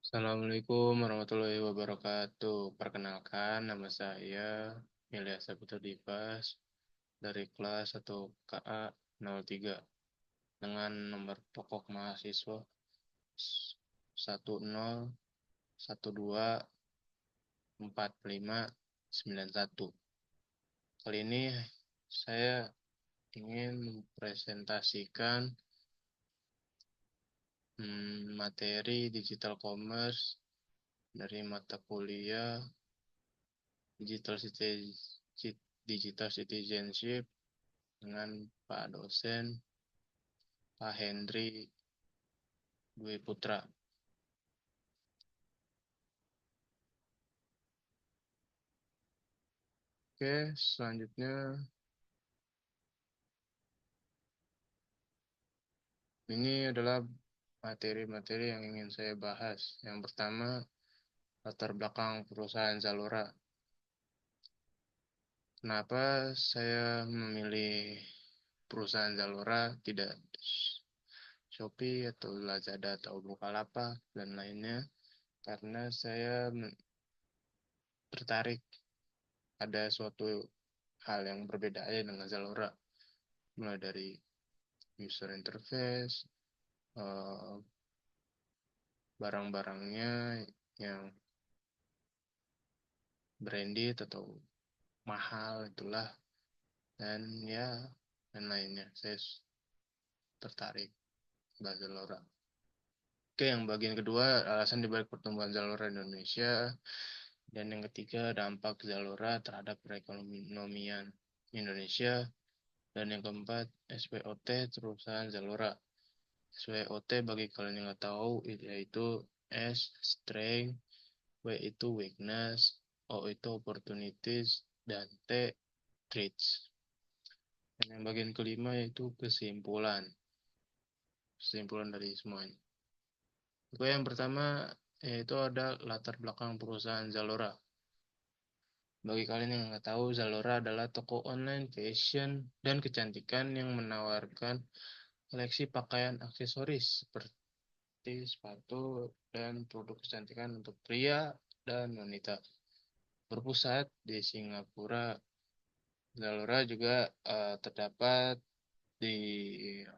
Assalamualaikum warahmatullahi wabarakatuh. Perkenalkan, nama saya Ilyas Saputra Dipas dari kelas 1 KA 03 dengan nomor pokok mahasiswa 10124591. Kali ini saya ingin mempresentasikan materi digital commerce dari mata kuliah Digital Digital Citizenship dengan Pak dosen Pak Hendri Dwi Putra. Oke, selanjutnya ini adalah materi-materi yang ingin saya bahas. Yang pertama, latar belakang perusahaan Zalora. Kenapa saya memilih perusahaan Zalora, tidak Shopee atau Lazada atau Bukalapak dan lainnya? Karena saya tertarik ada suatu hal yang berbeda aja dengan Zalora, mulai dari user interface, eh, barang-barangnya yang branded atau mahal itulah, dan ya dan lainnya. Saya tertarik bahas Zalora. Oke, yang bagian kedua, alasan dibalik pertumbuhan Zalora Indonesia, dan yang ketiga, dampak Zalora terhadap perekonomian Indonesia, dan yang keempat, SWOT perusahaan Zalora. SWOT bagi kalian yang nggak tahu yaitu S strength, W itu weakness, O itu opportunities, dan T threats. Dan yang bagian kelima yaitu kesimpulan dari semuanya. Oke, yang pertama yaitu ada latar belakang perusahaan Zalora. Bagi kalian yang nggak tahu, Zalora adalah toko online fashion dan kecantikan yang menawarkan koleksi pakaian aksesoris seperti sepatu dan produk kecantikan untuk pria dan wanita. Berpusat di Singapura, Zalora juga terdapat di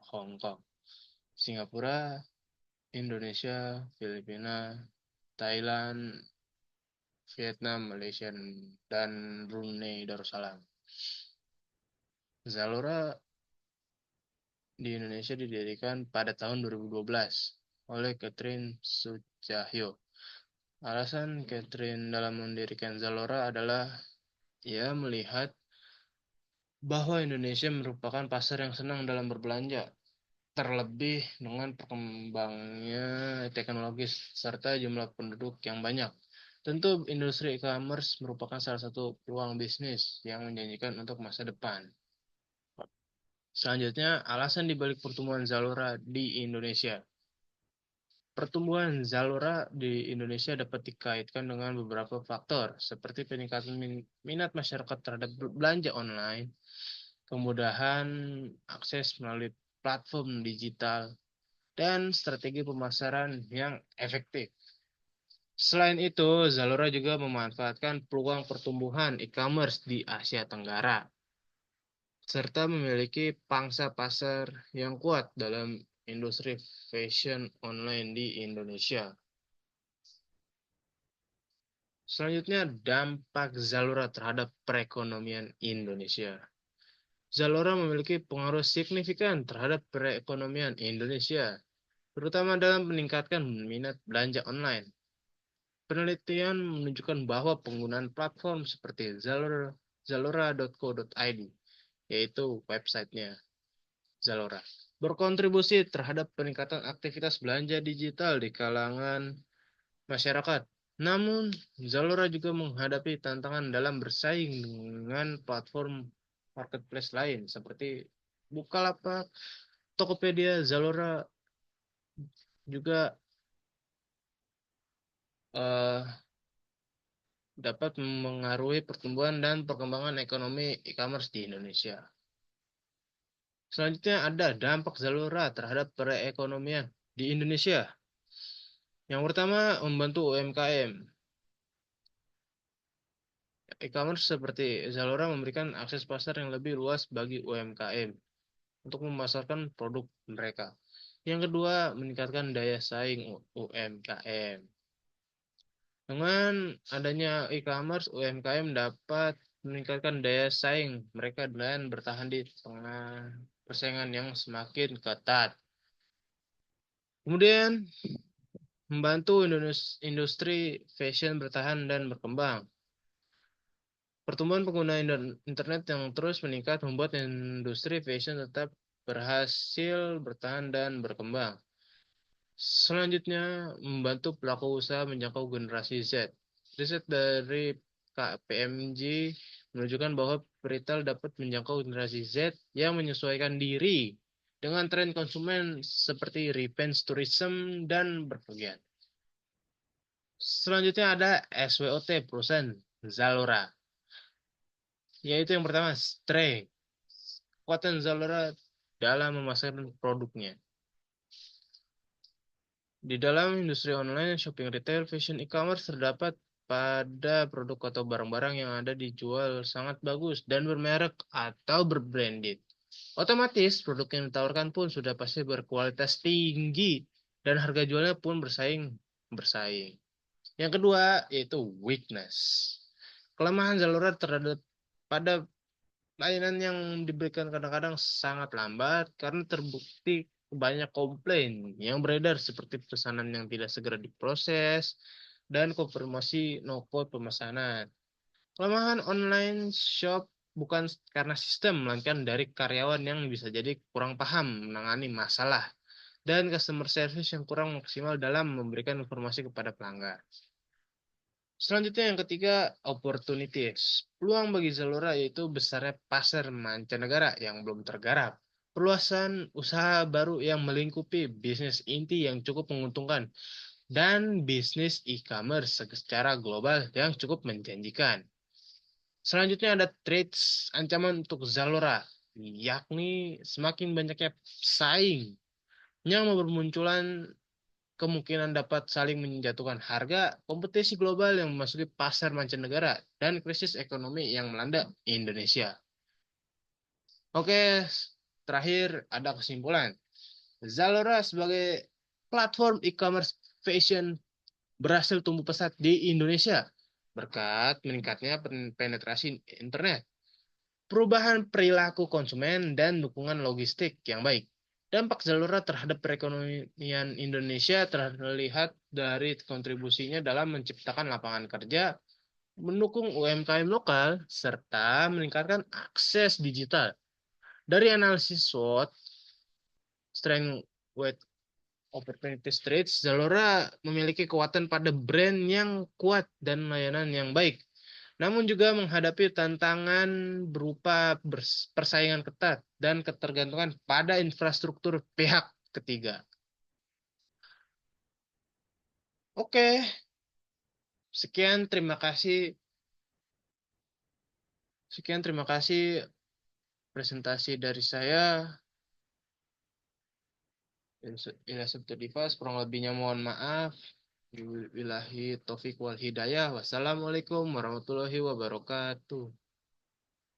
Hong Kong, Singapura, Indonesia, Filipina, Thailand, Vietnam, Malaysia, dan Brunei Darussalam. Zalora di Indonesia didirikan pada tahun 2012 oleh Catherine Sujahyo. Alasan Catherine dalam mendirikan Zalora adalah ia melihat bahwa Indonesia merupakan pasar yang senang dalam berbelanja, terlebih dengan perkembangnya teknologi serta jumlah penduduk yang banyak. Tentu industri e-commerce merupakan salah satu peluang bisnis yang menjanjikan untuk masa depan. Selanjutnya, alasan dibalik pertumbuhan Zalora di Indonesia. Pertumbuhan Zalora di Indonesia dapat dikaitkan dengan beberapa faktor, seperti peningkatan minat masyarakat terhadap belanja online, kemudahan akses melalui platform digital, dan strategi pemasaran yang efektif. Selain itu, Zalora juga memanfaatkan peluang pertumbuhan e-commerce di Asia Tenggara, serta memiliki pangsa pasar yang kuat dalam industri fashion online di Indonesia. Selanjutnya, dampak Zalora terhadap perekonomian Indonesia. Zalora memiliki pengaruh signifikan terhadap perekonomian Indonesia, terutama dalam meningkatkan minat belanja online. Penelitian menunjukkan bahwa penggunaan platform seperti Zalora.co.id, yaitu websitenya Zalora, berkontribusi terhadap peningkatan aktivitas belanja digital di kalangan masyarakat. Namun, Zalora juga menghadapi tantangan dalam bersaing dengan platform marketplace lain seperti Bukalapak, Tokopedia. Zalora juga eh, dapat mengaruhi pertumbuhan dan perkembangan ekonomi e-commerce di Indonesia. Selanjutnya ada dampak Zalora terhadap perekonomian di Indonesia. Yang pertama, membantu UMKM. E-commerce seperti Zalora memberikan akses pasar yang lebih luas bagi UMKM untuk memasarkan produk mereka. Yang kedua, meningkatkan daya saing UMKM. Dengan adanya e-commerce, UMKM dapat meningkatkan daya saing mereka dan bertahan di tengah persaingan yang semakin ketat. Kemudian, membantu industri fashion bertahan dan berkembang. Pertumbuhan pengguna internet yang terus meningkat membuat industri fashion tetap berhasil bertahan dan berkembang. Selanjutnya, membantu pelaku usaha menjangkau generasi Z. Riset dari KPMG menunjukkan bahwa retail dapat menjangkau generasi Z yang menyesuaikan diri dengan tren konsumen seperti revenge tourism dan berpergian. Selanjutnya ada SWOT perusahaan Zalora, yaitu yang pertama strength. Kekuatan Zalora dalam memasarkan produknya. Di dalam industri online, shopping retail, fashion e-commerce terdapat pada produk atau barang-barang yang ada dijual sangat bagus dan bermerek atau berbranded. Otomatis, produk yang ditawarkan pun sudah pasti berkualitas tinggi dan harga jualnya pun bersaing. Yang kedua, yaitu weakness. Kelemahan Zalora terhadap pada layanan yang diberikan kadang-kadang sangat lambat karena terbukti banyak komplain yang beredar seperti pesanan yang tidak segera diproses dan konfirmasi no code pemesanan. Kelemahan online shop bukan karena sistem, melainkan dari karyawan yang bisa jadi kurang paham menangani masalah dan customer service yang kurang maksimal dalam memberikan informasi kepada pelanggan. Selanjutnya yang ketiga, opportunities. Peluang bagi Zalora yaitu besarnya pasar mancanegara yang belum tergarap. Perluasan usaha baru yang melingkupi bisnis inti yang cukup menguntungkan. Dan bisnis e-commerce secara global yang cukup menjanjikan. Selanjutnya ada threats ancaman untuk Zalora, yakni semakin banyaknya saing yang bermunculan kemungkinan dapat saling menjatuhkan harga, kompetisi global yang memasuki pasar mancanegara, dan krisis ekonomi yang melanda Indonesia. Oke, terakhir ada kesimpulan. Zalora sebagai platform e-commerce fashion berhasil tumbuh pesat di Indonesia berkat meningkatnya penetrasi internet, perubahan perilaku konsumen, dan dukungan logistik yang baik. Dampak Zalora terhadap perekonomian Indonesia terlihat dari kontribusinya dalam menciptakan lapangan kerja, mendukung UMKM lokal, serta meningkatkan akses digital. Dari analisis SWOT, Strength, Weight, Opportunity Traits, Zalora memiliki kekuatan pada brand yang kuat dan layanan yang baik, namun juga menghadapi tantangan berupa persaingan ketat dan ketergantungan pada infrastruktur pihak ketiga. Oke, sekian terima kasih. Sekian terima kasih presentasi dari saya. Ila Subtodivas, kurang lebihnya mohon maaf. Billahi taufik wal hidayah. Wassalamualaikum warahmatullahi wabarakatuh.